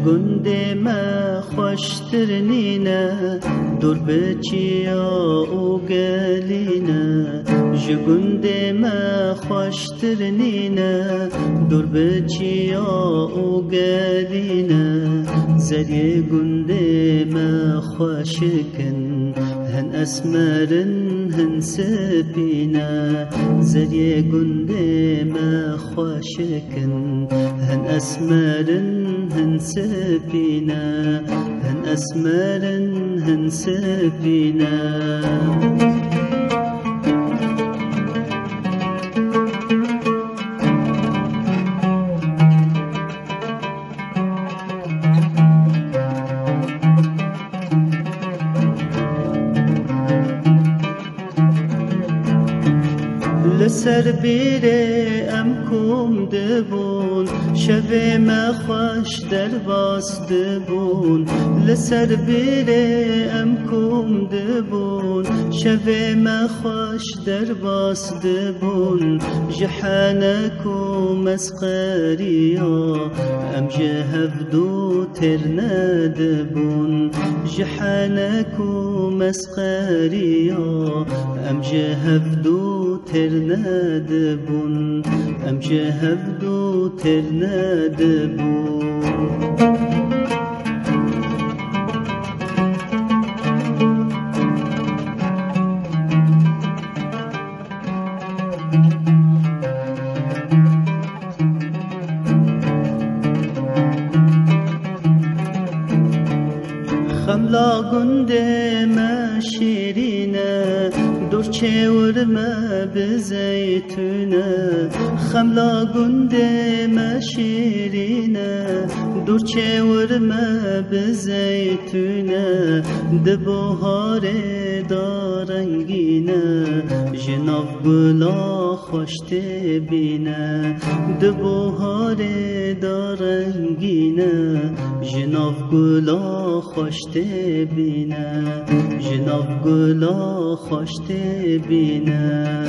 گنده ما خوشترنینه دور بچیا او گلینه جگنده ما خوشترنینه دور بچیا او گلینه زریه گنده ما خوشکن هن اسمرن هن سبینه زریه گنده ما خوشکن هن اسمرن هن سبینه هن اسمرن هن سبینه لسر بیره ام کم دبون شوه ما خوش در باس دبون لسر بیره ام کم دبون شوه ما خوش در باس دبون جحانکو مسقریا ام جهفدو تر ندبون جحانکو مسقریا ام جهفدو تر ندبون ام جهفدو تر ندبون خملا گنده ما شیرینه دور چورما بزیتونه خملا گنده ما شیرینه دور چورما بزیتونه دبوهار دارنگینه جناب گلا خوشت بینه دبوهار دارنگینه جناب گلا خوشت بینه جناب گلا خوشت بینه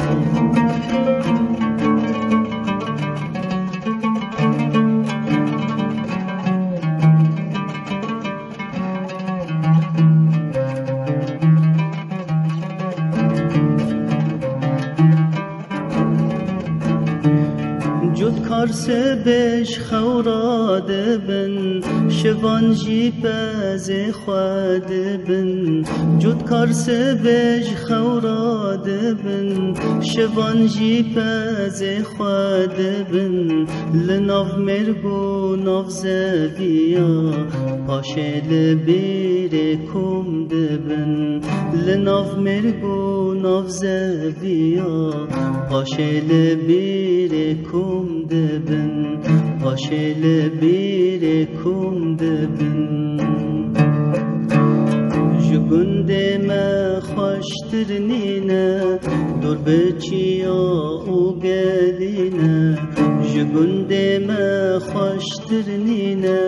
جد کارسه بش خوراد بن شوان جی پز خواد بن جد کارسه بش خوراد بن شوان جی پز خواد بن لناف مرگو ناف زویا پاشه لبیر کم دبن لناف مرگو ناف زویا پاشه لبیر کم دبن پاشه لبیر کم دبن جگنده ما خوشترنینه دور بچیا او گلینه جگنده ما خوشترنینه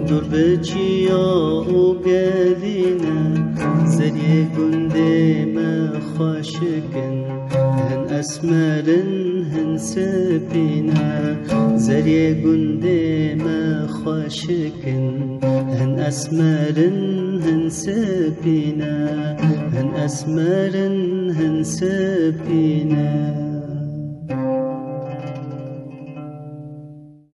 دور بچیا او گلینه زریه گنده ما خوشکن هن اسمرن هن سبینه زریه گنده ما خوشکن هن اسمرن هن سبینه هن اسمرن هن سبینه